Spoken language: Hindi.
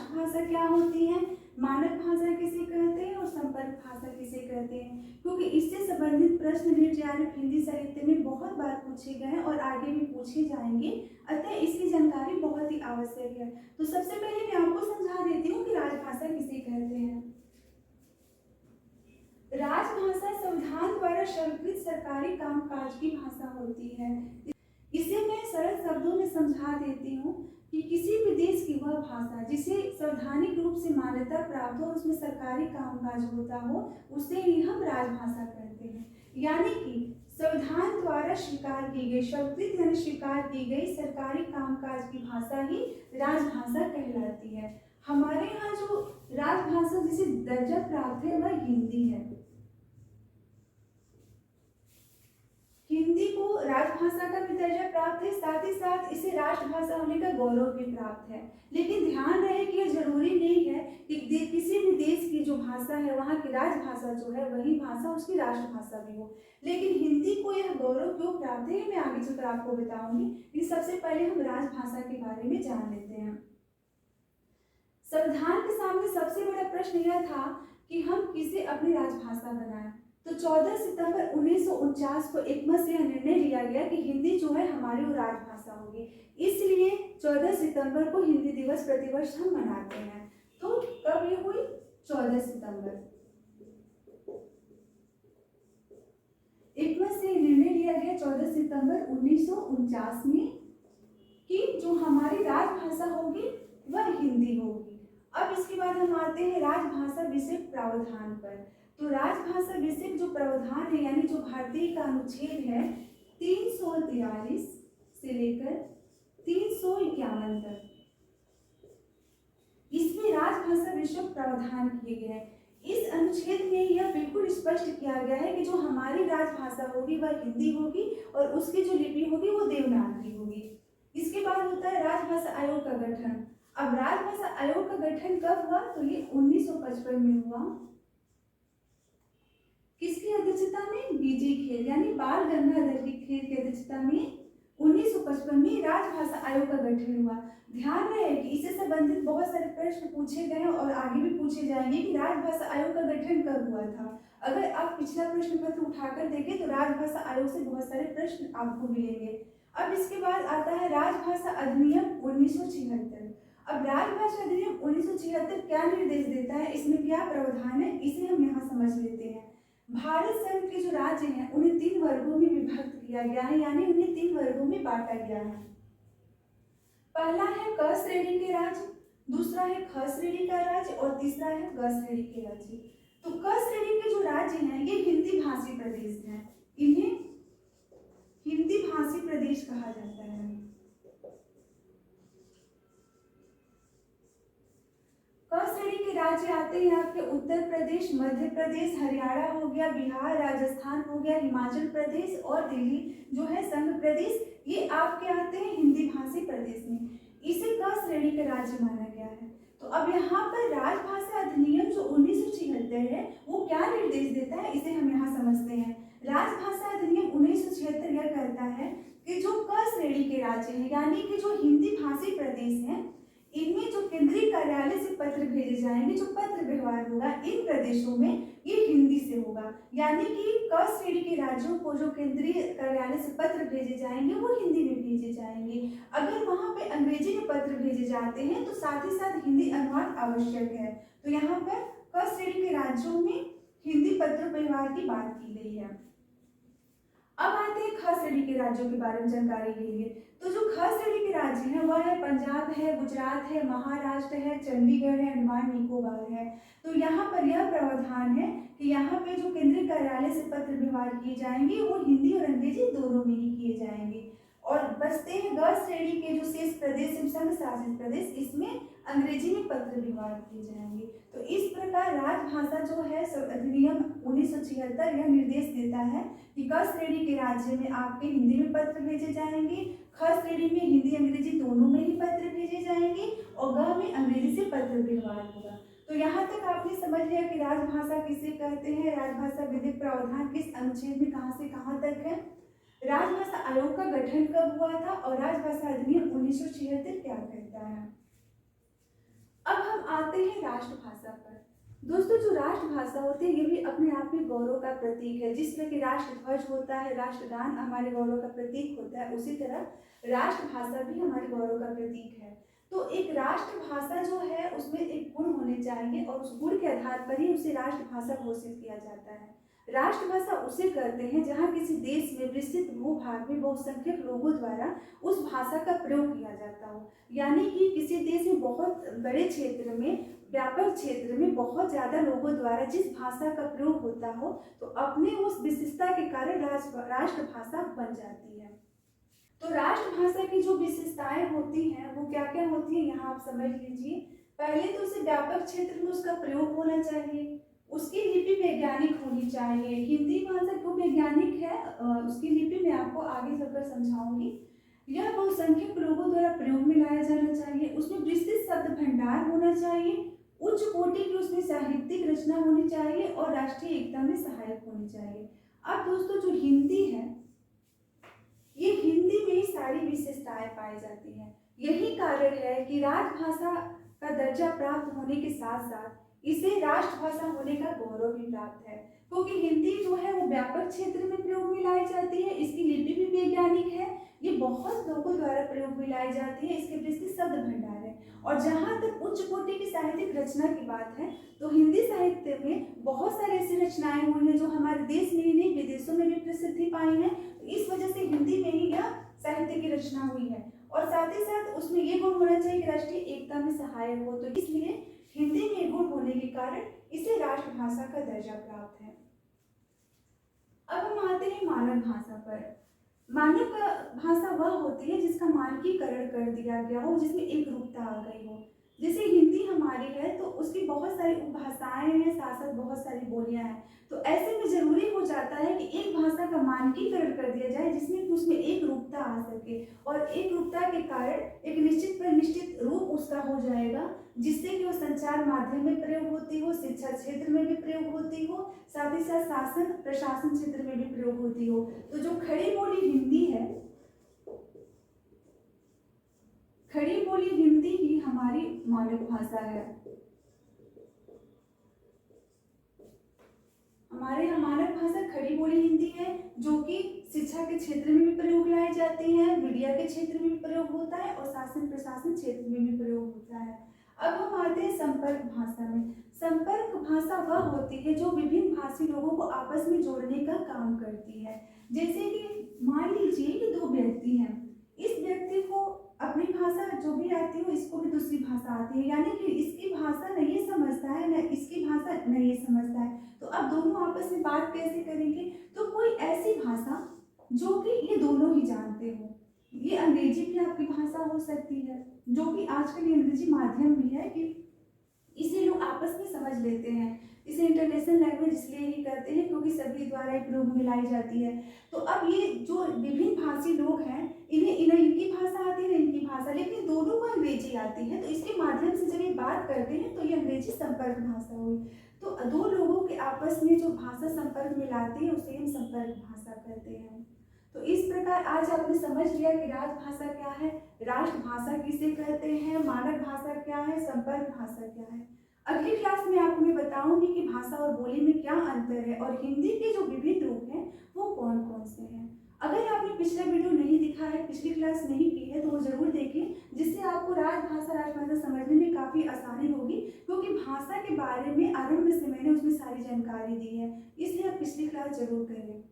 राष्ट्रभाषा क्या होती है, मानक भाषा किसे कहते हैं और संपर्क भाषा किसे कहते हैं, क्योंकि इससे संबंधित प्रश्न नीट जेआरएफ हिंदी साहित्य में बहुत बार पूछे गए हैं और आगे भी पूछे जाएंगे, अतः इसकी जानकारी बहुत ही आवश्यक है। तो सबसे पहले मैं आपको समझा देती हूँ कि राजभाषा किसे कहते हैं। राजभाषा संविधान द्वारा स्वीकृत सरकारी कामकाज की भाषा होती है। इसे मैं सरल शब्दों में समझा देती हूँ कि किसी भी देश की वह भाषा जिसे संवैधानिक रूप से मान्यता प्राप्त हो और उसमें सरकारी कामकाज होता हो, उसे ही हम राजभाषा कहते हैं। यानी कि संविधान द्वारा स्वीकार की गई, स्वीकृत यानी स्वीकार की गई सरकारी कामकाज की भाषा ही राजभाषा कहलाती है। हमारे यहाँ जो राजभाषा जिसे दर्जा प्राप्त है वह हिंदी है। हिंदी को राजभाषा का भी दर्जा प्राप्त है, साथ ही साथ इसे राष्ट्रभाषा होने का गौरव भी प्राप्त है। लेकिन ध्यान रहे कि यह जरूरी नहीं है कि किसी भी देश की जो भाषा है वहाँ की राजभाषा जो है वही भाषा उसकी राष्ट्रभाषा भी हो। लेकिन हिंदी को यह गौरव क्यों प्राप्त है मैं आगे चलकर आपको बताऊंगी। लेकिन सबसे पहले हम राजभाषा के बारे में जान लेते हैं। संविधान के सामने सबसे बड़ा प्रश्न यह था कि हम किसे अपनी राजभाषा बनाएं। तो 14 सितंबर 1949 को एकमत से यह निर्णय लिया गया कि हिंदी जो है हमारी वो राजभाषा होगी। इसलिए 14 सितंबर को हिंदी दिवस प्रतिवर्ष हम मनाते हैं। तो कब ये हुई? 14 सितंबर। एकमत से निर्णय लिया गया 14 सितंबर 1949 में कि जो हमारी राजभाषा होगी वह हिंदी होगी। अब इसके बाद हम आते हैं राजभाषा विषय प्रावधान पर। तो राजभाषा विषय जो प्रावधान है यानी जो भारतीय का अनुच्छेद है 343 से लेकर 351 तक, इसमें राजभाषा विषय प्रावधान किए गए हैं। इस अनुच्छेद में यह बिल्कुल स्पष्ट किया गया है कि जो हमारी राजभाषा होगी वह हिंदी होगी और उसकी जो लिपि होगी वो देवनागरी होगी। इसके बाद होता है राजभाषा आयोग का गठन। अब राजभाषा आयोग का गठन कब हुआ? तो ये 1955 में हुआ। किसकी अध्यक्षता में? बीजे खेर यानी बाल गंगाधर खेर की अध्यक्षता में 1955 में राजभाषा आयोग का गठन हुआ। ध्यान रहे कि इससे संबंधित बहुत सारे प्रश्न पूछे गए हैं और आगे भी पूछे जाएंगे कि राजभाषा आयोग का गठन कब हुआ था। अगर आप पिछला प्रश्न पत्र उठाकर देखें तो राजभाषा आयोग से बहुत सारे प्रश्न आपको मिलेंगे। अब इसके बाद आता है राजभाषा अधिनियम 1976। अब राजभाषा अधिनियम 1976 क्या निर्देश देता है, इसमें क्या प्रावधान है, इसे हम यहाँ समझ लेते हैं। भारत संघ के जो राज्य हैं उन्हें 3 वर्गों में विभक्त किया गया है, यानी उन्हें 3 वर्गों में बांटा गया है। पहला है क श्रेणी के राज्य, दूसरा है ख श्रेणी का राज्य और तीसरा है ग श्रेणी के राज्य। तो क श्रेणी के जो राज्य हैं ये हिंदी भाषी प्रदेश हैं, इन्हें हिंदी भाषी प्रदेश कहा जाता है। क श्रेणी के राज्य आते हैं आपके उत्तर प्रदेश, मध्य प्रदेश, हरियाणा हो गया, बिहार, राजस्थान हो गया, हिमाचल प्रदेश और दिल्ली जो है संघ प्रदेश, ये आपके आते हैं हिंदी भाषी प्रदेश में। इसे क श्रेणी के राज्य माना गया है। तो अब यहाँ पर राजभाषा अधिनियम जो 1976 है वो क्या निर्देश देता है, इसे हम यहाँ समझते हैं। राजभाषा अधिनियम 1976 यह कहता है कि जो क श्रेणी के राज्य हैं यानी कि जो हिंदी भाषी प्रदेश हैं, इनमें जो केंद्रीय कार्यालय से पत्र भेजे जाएंगे, जो पत्र व्यवहार होगा इन प्रदेशों में ये हिंदी से होगा। यानी कि क श्रेणी के राज्यों को जो केंद्रीय कार्यालय से पत्र भेजे जाएंगे वो हिंदी में भेजे जाएंगे। अगर वहां पे अंग्रेजी में पत्र भेजे जाते हैं तो साथ ही साथ हिंदी अनुवाद आवश्यक है। तो यहाँ पर क श्रेणी के राज्यों में हिंदी पत्र व्यवहार की बात की गई है। अब आते हैं ख श्रेणी के राज्यों के बारे में जानकारी के लिए। तो जो ख श्रेणी के राज्य हैं वह है पंजाब है, गुजरात है, महाराष्ट्र है, चंडीगढ़ है, अंडमान निकोबार है। तो यहाँ पर यह प्रावधान है कि यहाँ पे जो केंद्रीय कार्यालय से पत्र व्यवहार किए जाएंगे वो हिंदी और अंग्रेजी दोनों में ही किए जाएंगे। और बचते हैं ग श्रेणी के जो शेष प्रदेश संघ शासित प्रदेश, इसमें अंग्रेजी में पत्र व्यवहार किए जाएंगे। तो इस प्रकार राजभाषा जो है अधिनियम 1976 यह निर्देश देता है कि क श्रेणी के राज्य में आपके हिंदी में पत्र भेजे जाएंगे, ख श्रेणी में हिंदी अंग्रेजी दोनों में ही पत्र भेजे जाएंगे और ग में अंग्रेजी से पत्र व्यवहार होगा। तो यहाँ तक आपने समझ लिया कि राजभाषा किसे कहते हैं, राजभाषा विधिक प्रावधान किस अनुच्छेद में कहाँ से कहाँ तक है, राजभाषा आयोग का गठन कब हुआ था और राजभाषा अधिनियम 1976 क्या कहता है। अब हम राष्ट्रभाषा पर। दोस्तों, जो राष्ट्रभाषा होती है ये भी अपने आप में गौरव का प्रतीक है। जिस तरह कि राष्ट्रध्वज होता है, राष्ट्रगान हमारे गौरव का प्रतीक होता है, उसी तरह राष्ट्रभाषा भी हमारे गौरव का प्रतीक है। तो एक राष्ट्रभाषा जो है उसमें एक गुण होने चाहिए और उस गुण के आधार पर ही उसे राष्ट्रभाषा घोषित किया जाता है। राष्ट्रभाषा उसे कहते हैं जहाँ किसी देश में विस्तृत भूभाग में बहुसंख्यक लोगों द्वारा उस भाषा का प्रयोग किया जाता हो। यानी कि किसी देश में बहुत बड़े क्षेत्र में, व्यापक क्षेत्र में बहुत ज़्यादा लोगों द्वारा जिस भाषा का प्रयोग होता हो, तो अपने उस विशेषता के कारण राष्ट्रभाषा बन जाती है। तो राष्ट्रभाषा की जो विशेषताएं होती हैं वो क्या क्या होती हैं, यहाँ आप समझ लीजिए। पहले तो उसे व्यापक क्षेत्र में उसका प्रयोग होना चाहिए, उसकी लिपि वैज्ञानिक होनी चाहिए। हिंदी भाषा क्यों वैज्ञानिक है, उसकी लिपि मैं आपको आगे चलकर समझाऊंगी। यह बहुसंख्यक लोगों द्वारा प्रयोग में लाया जाना चाहिए, उसमें विस्तृत शब्द भंडार होना चाहिए, उच्च कोटि की उसमें साहित्यिक रचना होनी चाहिए और राष्ट्रीय एकता में सहायक होनी चाहिए। अब दोस्तों, जो हिंदी है ये हिंदी में ही सारी विशेषताएं पाई जाती हैं। यही कारण है कि राजभाषा का दर्जा प्राप्त होने के साथ साथ इसे राष्ट्रभाषा होने का गौरव भी प्राप्त है, क्योंकि हिंदी जो है वो व्यापक क्षेत्र में प्रयोग में लाई जाती है, इसकी लिपि भी वैज्ञानिक है, ये बहुत लोगों द्वारा प्रयोग में लाई जाती है, इसके विस्तृत शब्द भंडार है। और जहाँ तक उच्च कोटि की साहित्यिक रचना की बात है, तो हिंदी साहित्य में बहुत सारी ऐसी रचनाएं हुई हैं जो हमारे देश में ही नहीं विदेशों में भी प्रसिद्धि पाई हैं। इस वजह से हिंदी में ही यह साहित्य की रचना हुई है और साथ ही साथ उसमें ये गुण होना चाहिए कि राष्ट्रीय एकता में सहायक हो, तो इसलिए हिंदी में गुण होने के कारण इसे राष्ट्रभाषा का दर्जा प्राप्त है। अब हम आते हैं मानक भाषा पर। मानक भाषा वह होती है जिसका मानकीकरण कर दिया गया हो, जिसमें एक रूपता आ गई हो। जैसे हिंदी हमारी है तो उसकी बहुत सारी उपभाषाएं हैं, साथ साथ बहुत सारी बोलियां हैं, तो ऐसे में जरूरी हो जाता है कि एक भाषा का मानकीकरण कर दिया जाए जिसमें कि उसमें एक रूपता आ सके, और एक रूपता के कारण एक निश्चित पर निश्चित रूप उसका हो जाएगा, जिससे कि वो संचार माध्यम में प्रयोग होती हो, शिक्षा क्षेत्र में भी प्रयोग होती हो, साथ ही साथ शासन प्रशासन क्षेत्र में भी प्रयोग होती हो। तो जो खड़ी बोली हिंदी है, खड़ी बोली हिंदी ही हमारी मानक भाषा है। हमारे यहाँ मानक भाषा खड़ी बोली हिंदी है, जो कि शिक्षा के क्षेत्र में भी प्रयोग लाई जाती है, मीडिया के क्षेत्र में भी प्रयोग होता है और शासन प्रशासन क्षेत्र में भी प्रयोग होता है। अब हम आते हैं संपर्क भाषा में। संपर्क भाषा वह होती है जो विभिन्न भाषी लोगों को आपस में जोड़ने का काम करती है। जैसे कि मान लीजिए कि दो व्यक्ति हैं, इस व्यक्ति को अपनी भाषा जो भी आती हो, इसको भी दूसरी भाषा आती है, यानी कि इसकी भाषा नहीं समझता है, न इसकी भाषा नहीं समझता है, तो अब दोनों आपस में बात कैसे करेंगे? तो कोई ऐसी भाषा जो कि ये दोनों ही जानते हो, ये अंग्रेजी भी आपकी भाषा हो सकती है, जो कि आजकल ये अंग्रेजी माध्यम भी है कि इसे लोग आपस में समझ लेते हैं। इसे इंटरनेशनल लैंग्वेज इसलिए ही कहते हैं क्योंकि सभी द्वारा प्रयोग में लाई जाती है। तो अब ये जो विभिन्न भाषी लोग हैं, इन्हें इनकी भाषा आती है, इनकी भाषा, लेकिन दोनों को अंग्रेजी आती है, तो इसके माध्यम से जब ये बात करते हैं तो ये अंग्रेजी संपर्क भाषा हुई। तो दो लोगों के आपस में जो भाषा संपर्क में लाती है उसे हम संपर्क भाषा कहते हैं। तो इस प्रकार आज आपने समझ लिया कि राजभाषा क्या है, राष्ट्रभाषा किसे कहते हैं, मानक भाषा क्या है, संपर्क भाषा क्या है। अगली क्लास में आपको मैं बताऊंगी कि भाषा और बोली में क्या अंतर है और हिंदी के जो विभिन्न रूप हैं वो कौन कौन से हैं। अगर आपने पिछला वीडियो नहीं दिखा है, पिछली क्लास नहीं की है, तो वो जरूर देखें, जिससे आपको राजभाषा समझने में काफ़ी आसानी होगी, क्योंकि भाषा के बारे में आरंभ से मैंने उसमें सारी जानकारी दी है, इसलिए आप पिछली क्लास जरूर करें।